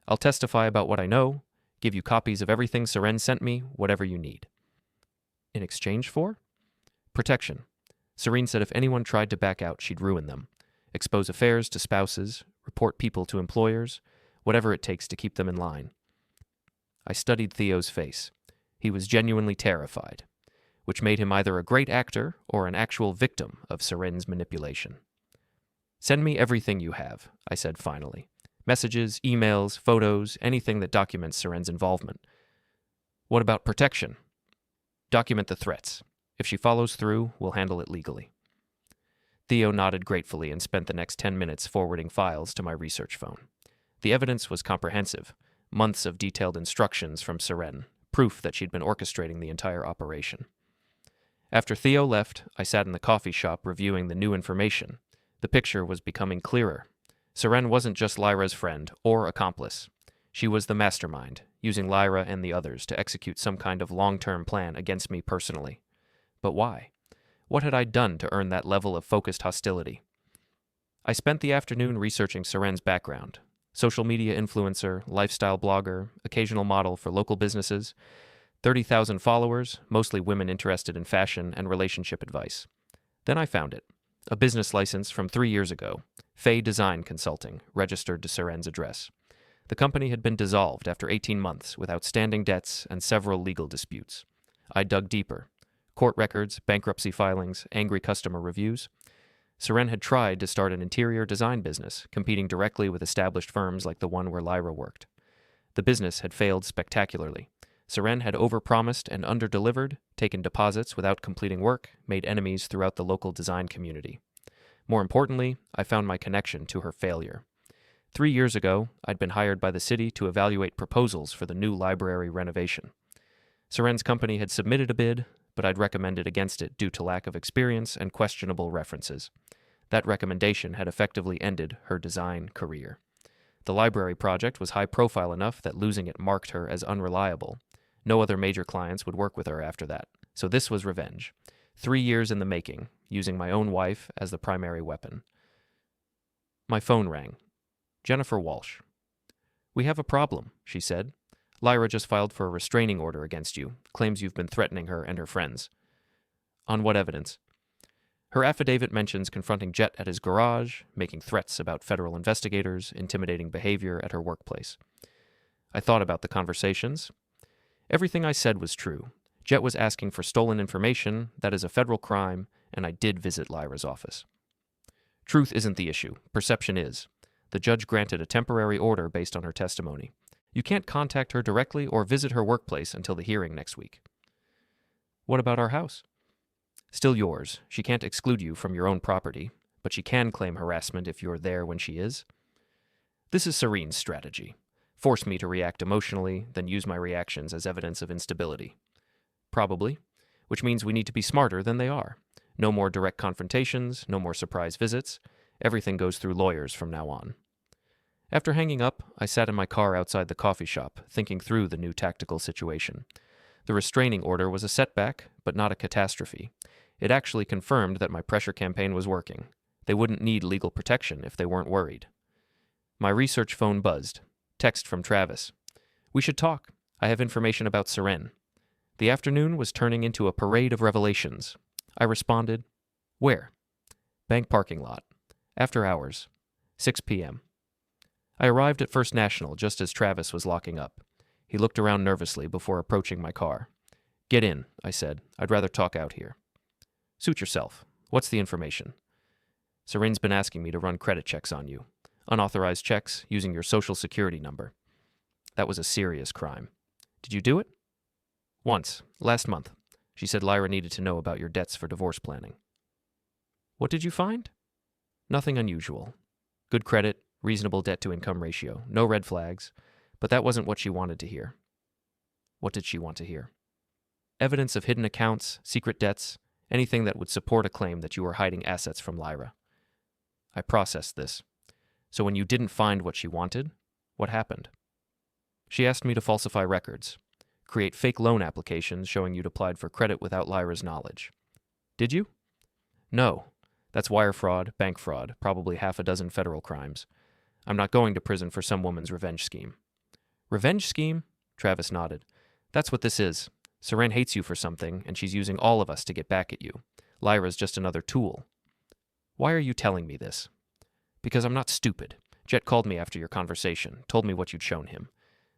I'll testify about what I know, give you copies of everything Seren sent me, whatever you need." "In exchange for?" "Protection. Seren said if anyone tried to back out, she'd ruin them. Expose affairs to spouses, report people to employers, whatever it takes to keep them in line." I studied Theo's face. He was genuinely terrified, which made him either a great actor or an actual victim of Seren's manipulation. "Send me everything you have," I said finally. "Messages, emails, photos, anything that documents Seren's involvement." "What about protection?" "Document the threats. If she follows through, we'll handle it legally." Theo nodded gratefully and spent the next 10 minutes forwarding files to my research phone. The evidence was comprehensive. Months of detailed instructions from Seren, proof that she'd been orchestrating the entire operation. After Theo left, I sat in the coffee shop reviewing the new information. The picture was becoming clearer. Seren wasn't just Lyra's friend or accomplice. She was the mastermind, using Lyra and the others to execute some kind of long-term plan against me personally. But why? What had I done to earn that level of focused hostility? I spent the afternoon researching Seren's background. Social media influencer, lifestyle blogger, occasional model for local businesses, 30,000 followers, mostly women interested in fashion and relationship advice. Then I found it. A business license from 3 years ago, Fay Design Consulting, registered to Seren's address. The company had been dissolved after 18 months with outstanding debts and several legal disputes. I dug deeper. Court records, bankruptcy filings, angry customer reviews. Seren had tried to start an interior design business, competing directly with established firms like the one where Lyra worked. The business had failed spectacularly. Seren had overpromised and underdelivered, taken deposits without completing work, made enemies throughout the local design community. More importantly, I found my connection to her failure. 3 years ago, I'd been hired by the city to evaluate proposals for the new library renovation. Seren's company had submitted a bid, but I'd recommended against it due to lack of experience and questionable references. That recommendation had effectively ended her design career. The library project was high-profile enough that losing it marked her as unreliable. No other major clients would work with her after that. So this was revenge. 3 years in the making, using my own wife as the primary weapon. My phone rang. Jennifer Walsh. "We have a problem," she said. "Lyra just filed for a restraining order against you, claims you've been threatening her and her friends." "On what evidence?" Her affidavit mentions confronting Jet at his garage, making threats about federal investigators, intimidating behavior at her workplace. I thought about the conversations. Everything I said was true. Jet was asking for stolen information, that is a federal crime, and I did visit Lyra's office. Truth isn't the issue. Perception is. The judge granted a temporary order based on her testimony. You can't contact her directly or visit her workplace until the hearing next week. What about our house? Still yours. She can't exclude you from your own property, but she can claim harassment if you're there when she is. This is Seren's strategy. Force me to react emotionally, then use my reactions as evidence of instability. Probably, which means we need to be smarter than they are. No more direct confrontations, no more surprise visits. Everything goes through lawyers from now on. After hanging up, I sat in my car outside the coffee shop, thinking through the new tactical situation. The restraining order was a setback, but not a catastrophe. It actually confirmed that my pressure campaign was working. They wouldn't need legal protection if they weren't worried. My research phone buzzed. Text from Travis. "We should talk. I have information about Seren." The afternoon was turning into a parade of revelations. I responded, "Where?" "Bank parking lot. After hours. 6 p.m. I arrived at First National just as Travis was locking up. He looked around nervously before approaching my car. "Get in," I said. "I'd rather talk out here." "Suit yourself. What's the information?" "Seren's been asking me to run credit checks on you. Unauthorized checks using your social security number. That was a serious crime. Did you do it?" "Once. Last month. She said Lyra needed to know about your debts for divorce planning." "What did you find?" "Nothing unusual. Good credit, reasonable debt-to-income ratio, no red flags, but that wasn't what she wanted to hear." "What did she want to hear?" "Evidence of hidden accounts, secret debts, anything that would support a claim that you were hiding assets from Lyra." I processed this. "So when you didn't find what she wanted, what happened?" "She asked me to falsify records, create fake loan applications showing you'd applied for credit without Lyra's knowledge." "Did you?" "No. That's wire fraud, bank fraud, probably half a dozen federal crimes. I'm not going to prison for some woman's revenge scheme." "Revenge scheme?" Travis nodded. "That's what this is. Seren hates you for something, and she's using all of us to get back at you. Lyra's just another tool." "Why are you telling me this?" "Because I'm not stupid. Jet called me after your conversation, told me what you'd shown him.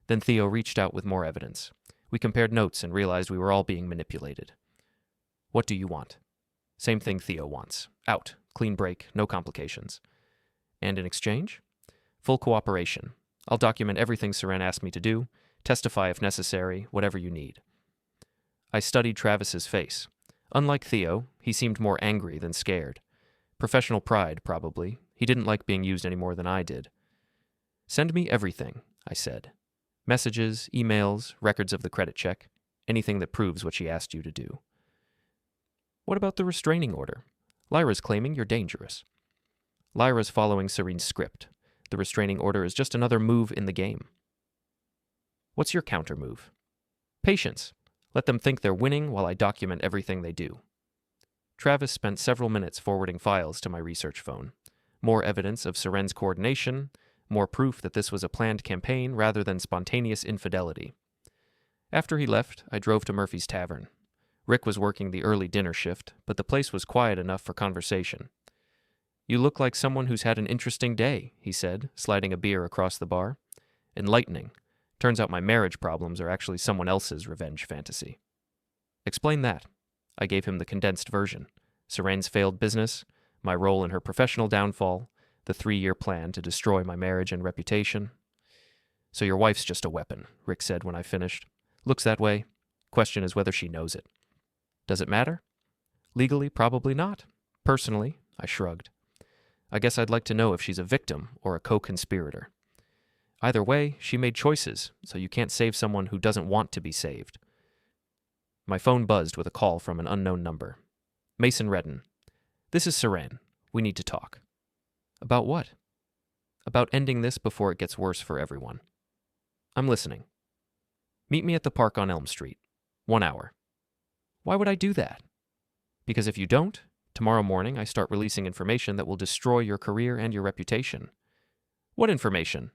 Then Theo reached out with more evidence. We compared notes and realized we were all being manipulated." "What do you want?" "Same thing Theo wants. Out. Clean break. No complications." "And in exchange?" "Full cooperation. I'll document everything Seren asked me to do, testify if necessary, whatever you need." I studied Travis's face. Unlike Theo, he seemed more angry than scared. Professional pride, probably. He didn't like being used any more than I did. "Send me everything," I said. "Messages, emails, records of the credit check, anything that proves what she asked you to do." "What about the restraining order? Lyra's claiming you're dangerous." "Lyra's following Seren's script. The restraining order is just another move in the game." What's your counter move? Patience. Let them think they're winning while I document everything they do. Travis spent several minutes forwarding files to my research phone. More evidence of Seren's coordination, more proof that this was a planned campaign rather than spontaneous infidelity. After he left, I drove to Murphy's Tavern. Rick was working the early dinner shift, but the place was quiet enough for conversation. "You look like someone who's had an interesting day," he said, sliding a beer across the bar. "Enlightening. Turns out my marriage problems are actually someone else's revenge fantasy." "Explain that." I gave him the condensed version. Seren's failed business, my role in her professional downfall, the 3-year plan to destroy my marriage and reputation. "So your wife's just a weapon," Rick said when I finished. "Looks that way. Question is whether she knows it." "Does it matter?" "Legally, probably not. Personally," I shrugged. "I guess I'd like to know if she's a victim or a co-conspirator. Either way, she made choices, so you can't save someone who doesn't want to be saved." My phone buzzed with a call from an unknown number. Mason Redden. "This is Seren. We need to talk." "About what?" "About ending this before it gets worse for everyone." "I'm listening." "Meet me at the park on Elm Street. 1 hour." "Why would I do that?" "Because if you don't, tomorrow morning I start releasing information that will destroy your career and your reputation." "What information?"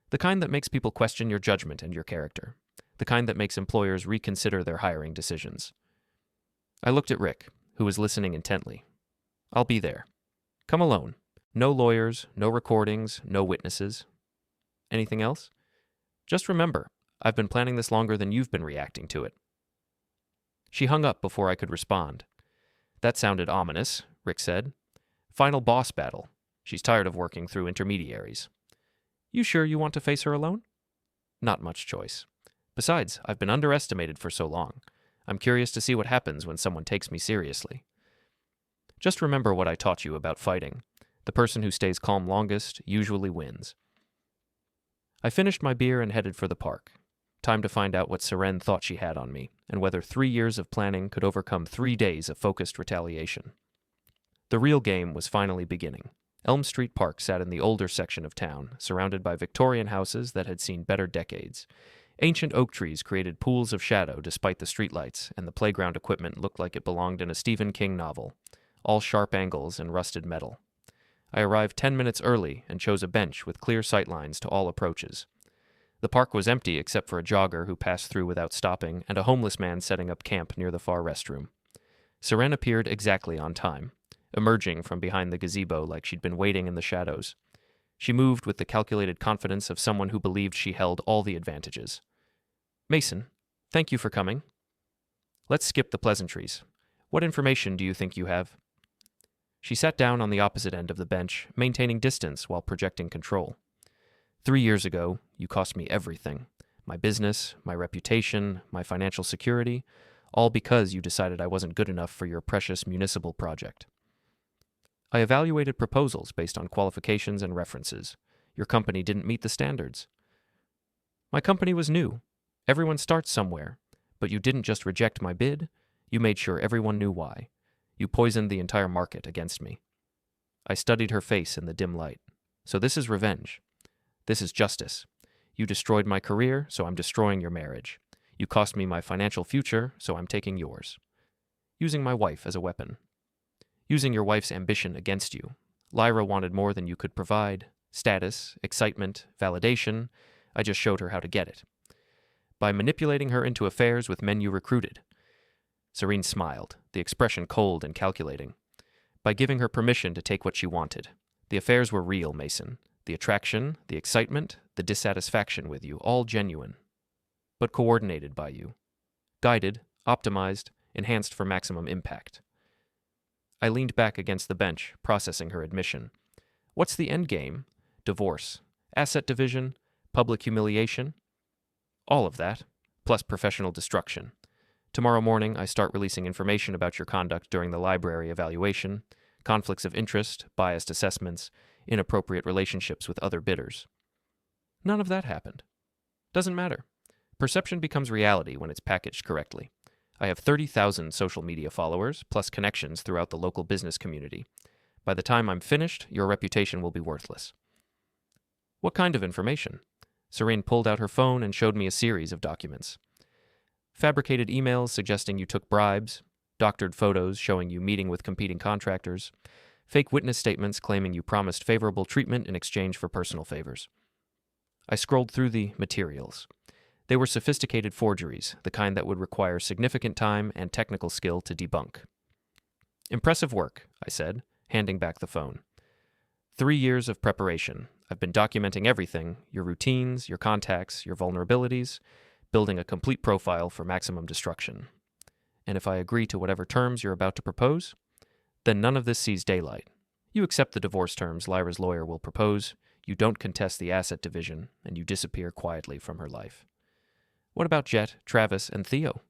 "The kind that makes people question your judgment and your character. The kind that makes employers reconsider their hiring decisions." I looked at Rick, who was listening intently. "I'll be there. Come alone. No lawyers, no recordings, no witnesses." "Anything else?" "Just remember, I've been planning this longer than you've been reacting to it." She hung up before I could respond. "That sounded ominous," Rick said. "Final boss battle. She's tired of working through intermediaries." "You sure you want to face her alone?" "Not much choice. Besides, I've been underestimated for so long. I'm curious to see what happens when someone takes me seriously." "Just remember what I taught you about fighting. The person who stays calm longest usually wins." I finished my beer and headed for the park. Time to find out what Seren thought she had on me, and whether 3 years of planning could overcome 3 days of focused retaliation. The real game was finally beginning. Elm Street Park sat in the older section of town, surrounded by Victorian houses that had seen better decades. Ancient oak trees created pools of shadow despite the streetlights, and the playground equipment looked like it belonged in a Stephen King novel, all sharp angles and rusted metal. I arrived 10 minutes early and chose a bench with clear sightlines to all approaches. The park was empty except for a jogger who passed through without stopping and a homeless man setting up camp near the far restroom. Seren appeared exactly on time, emerging from behind the gazebo like she'd been waiting in the shadows. She moved with the calculated confidence of someone who believed she held all the advantages. "Mason, thank you for coming." "Let's skip the pleasantries. What information do you think you have?" She sat down on the opposite end of the bench, maintaining distance while projecting control. 3 years ago, you cost me everything. My business, my reputation, my financial security, all because you decided I wasn't good enough for your precious municipal project. I evaluated proposals based on qualifications and references. Your company didn't meet the standards. My company was new. Everyone starts somewhere. But you didn't just reject my bid, you made sure everyone knew why. You poisoned the entire market against me. I studied her face in the dim light. So this is revenge. This is justice. You destroyed my career, so I'm destroying your marriage. You cost me my financial future, so I'm taking yours. Using my wife as a weapon. Using your wife's ambition against you. Lyra wanted more than you could provide. Status, excitement, validation. I just showed her how to get it. By manipulating her into affairs with men you recruited. Seren smiled, the expression cold and calculating. By giving her permission to take what she wanted. The affairs were real, Mason. The attraction, the excitement, the dissatisfaction with you, all genuine. But coordinated by you. Guided, optimized, enhanced for maximum impact. I leaned back against the bench, processing her admission. What's the end game? Divorce, asset division, public humiliation? All of that, plus professional destruction. Tomorrow morning, I start releasing information about your conduct during the library evaluation, conflicts of interest, biased assessments, inappropriate relationships with other bidders. None of that happened. Doesn't matter. Perception becomes reality when it's packaged correctly. I have 30,000 social media followers, plus connections throughout the local business community. By the time I'm finished, your reputation will be worthless. What kind of information? Seren pulled out her phone and showed me a series of documents. Fabricated emails suggesting you took bribes, doctored photos showing you meeting with competing contractors, fake witness statements claiming you promised favorable treatment in exchange for personal favors. I scrolled through the materials. They were sophisticated forgeries, the kind that would require significant time and technical skill to debunk. Impressive work, I said, handing back the phone. 3 years of preparation. I've been documenting everything, your routines, your contacts, your vulnerabilities, building a complete profile for maximum destruction. And if I agree to whatever terms you're about to propose, then none of this sees daylight. You accept the divorce terms Lyra's lawyer will propose, you don't contest the asset division, and you disappear quietly from her life. What about Jet, Travis, and Theo?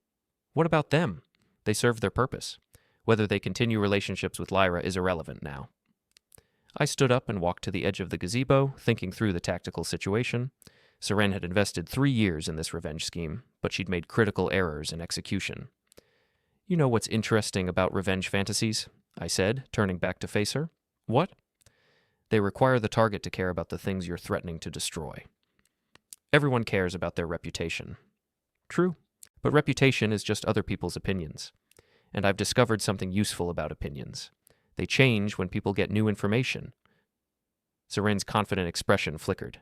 What about them? They served their purpose. Whether they continue relationships with Lyra is irrelevant now. I stood up and walked to the edge of the gazebo, thinking through the tactical situation. Seren had invested 3 years in this revenge scheme, but she'd made critical errors in execution. You know what's interesting about revenge fantasies? I said, turning back to face her. What? They require the target to care about the things you're threatening to destroy. Everyone cares about their reputation. True, but reputation is just other people's opinions. And I've discovered something useful about opinions. They change when people get new information. Seren's confident expression flickered.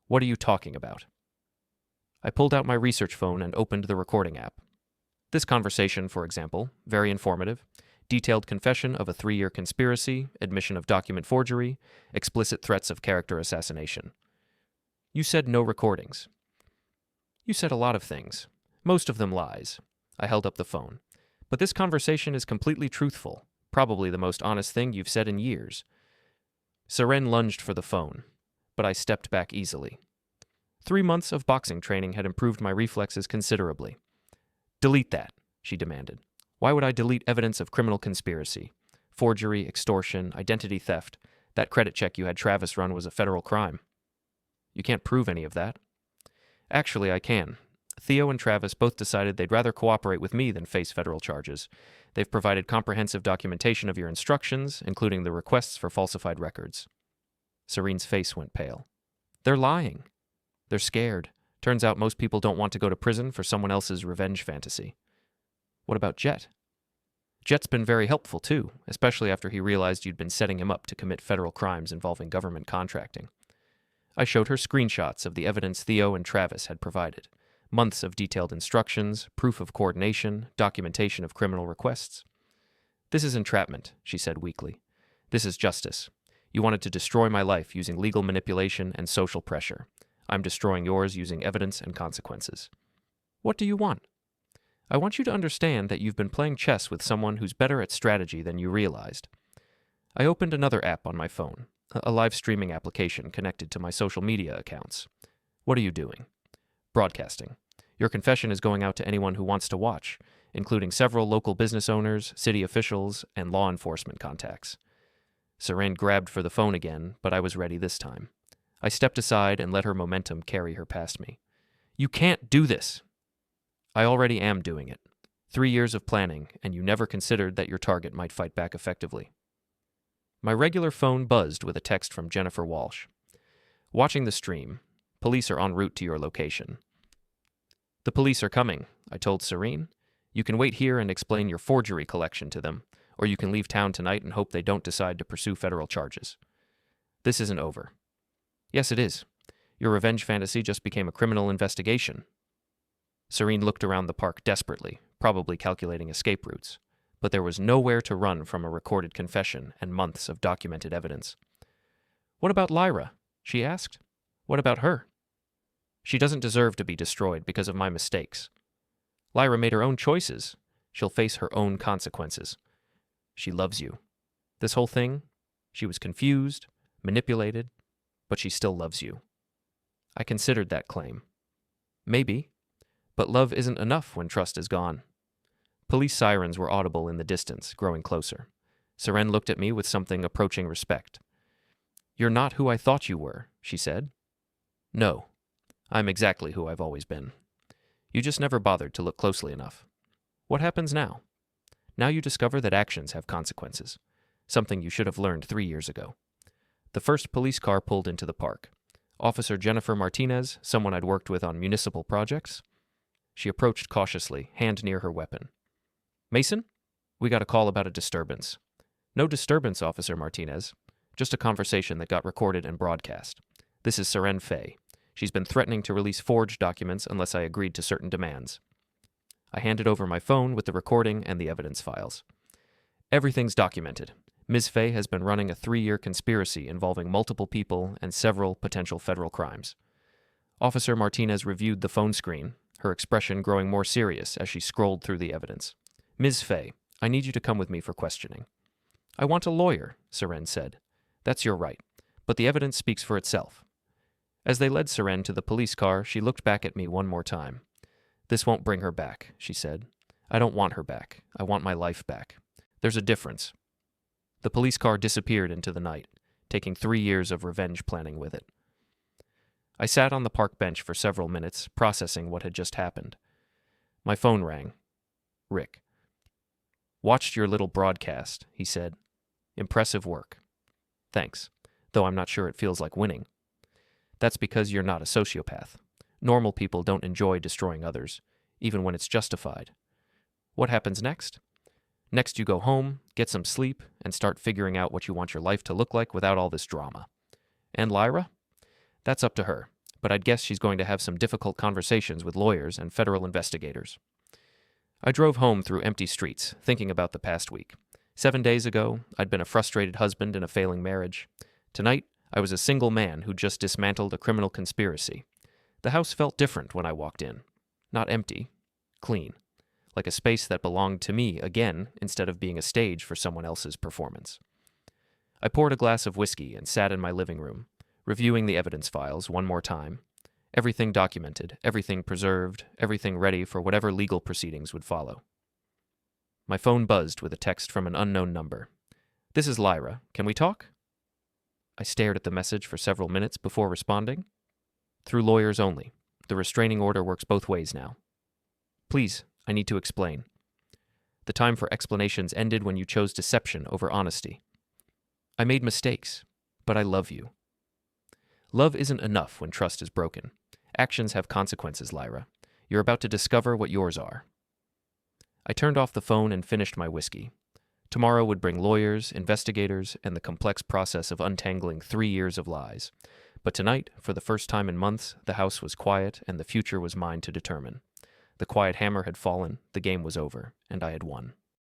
What are you talking about? I pulled out my research phone and opened the recording app. This conversation, for example, very informative, detailed confession of a 3-year conspiracy, admission of document forgery, explicit threats of character assassination. You said no recordings. You said a lot of things, most of them lies. I held up the phone. But this conversation is completely truthful, probably the most honest thing you've said in years. Seren lunged for the phone, but I stepped back easily. 3 months of boxing training had improved my reflexes considerably. Delete that, she demanded. Why would I delete evidence of criminal conspiracy? Forgery, extortion, identity theft. That credit check you had Travis run was a federal crime. You can't prove any of that. Actually, I can. Theo and Travis both decided they'd rather cooperate with me than face federal charges. They've provided comprehensive documentation of your instructions, including the requests for falsified records. Seren's face went pale. They're lying. They're scared. Turns out most people don't want to go to prison for someone else's revenge fantasy. What about Jet? Jet's been very helpful, too, especially after he realized you'd been setting him up to commit federal crimes involving government contracting. I showed her screenshots of the evidence Theo and Travis had provided. Months of detailed instructions, proof of coordination, documentation of criminal requests. This is entrapment, she said weakly. This is justice. You wanted to destroy my life using legal manipulation and social pressure. I'm destroying yours using evidence and consequences. What do you want? I want you to understand that you've been playing chess with someone who's better at strategy than you realized. I opened another app on my phone, a live streaming application connected to my social media accounts. What are you doing? Broadcasting. Your confession is going out to anyone who wants to watch, including several local business owners, city officials, and law enforcement contacts. Seren grabbed for the phone again, but I was ready this time. I stepped aside and let her momentum carry her past me. You can't do this. I already am doing it. 3 years of planning, and you never considered that your target might fight back effectively. My regular phone buzzed with a text from Jennifer Walsh. Watching the stream. Police are en route to your location. The police are coming, I told Seren. You can wait here and explain your forgery collection to them, or you can leave town tonight and hope they don't decide to pursue federal charges. This isn't over. Yes, it is. Your revenge fantasy just became a criminal investigation. Seren looked around the park desperately, probably calculating escape routes, but there was nowhere to run from a recorded confession and months of documented evidence. What about Lyra? She asked. What about her? She doesn't deserve to be destroyed because of my mistakes. Lyra made her own choices. She'll face her own consequences. She loves you. This whole thing, she was confused, manipulated, but she still loves you. I considered that claim. Maybe, but love isn't enough when trust is gone. Police sirens were audible in the distance, growing closer. Seren looked at me with something approaching respect. You're not who I thought you were, she said. No, I'm exactly who I've always been. You just never bothered to look closely enough. What happens now? Now you discover that actions have consequences, something you should have learned 3 years ago. The first police car pulled into the park. Officer Jennifer Martinez, someone I'd worked with on municipal projects. She approached cautiously, hand near her weapon. Mason? We got a call about a disturbance. No disturbance, Officer Martinez. Just a conversation that got recorded and broadcast. This is Seren Fay. She's been threatening to release forged documents unless I agreed to certain demands. I handed over my phone with the recording and the evidence files. Everything's documented. Ms. Fay has been running a 3-year conspiracy involving multiple people and several potential federal crimes. Officer Martinez reviewed the phone screen, her expression growing more serious as she scrolled through the evidence. Ms. Fay, I need you to come with me for questioning. I want a lawyer, Seren said. That's your right, but the evidence speaks for itself. As they led Seren to the police car, she looked back at me one more time. This won't bring her back, she said. I don't want her back. I want my life back. There's a difference. The police car disappeared into the night, taking 3 years of revenge planning with it. I sat on the park bench for several minutes, processing what had just happened. My phone rang. Rick. Watched your little broadcast, he said. Impressive work. Thanks, though I'm not sure it feels like winning. That's because you're not a sociopath. Normal people don't enjoy destroying others, even when it's justified. What happens next? Next you go home, get some sleep, and start figuring out what you want your life to look like without all this drama. And Lyra? That's up to her, but I'd guess she's going to have some difficult conversations with lawyers and federal investigators. I drove home through empty streets, thinking about the past week. 7 days ago, I'd been a frustrated husband in a failing marriage. Tonight, I was a single man who just dismantled a criminal conspiracy. The house felt different when I walked in. Not empty, clean. Like a space that belonged to me again instead of being a stage for someone else's performance. I poured a glass of whiskey and sat in my living room, reviewing the evidence files one more time. Everything documented, everything preserved, everything ready for whatever legal proceedings would follow. My phone buzzed with a text from an unknown number. This is Lyra. Can we talk? I stared at the message for several minutes before responding. Through lawyers only. The restraining order works both ways now. Please, I need to explain. The time for explanations ended when you chose deception over honesty. I made mistakes, but I love you. Love isn't enough when trust is broken. Actions have consequences, Lyra. You're about to discover what yours are. I turned off the phone and finished my whiskey. Tomorrow would bring lawyers, investigators, and the complex process of untangling 3 years of lies. But tonight, for the first time in months, the house was quiet and the future was mine to determine. The quiet hammer had fallen, the game was over, and I had won.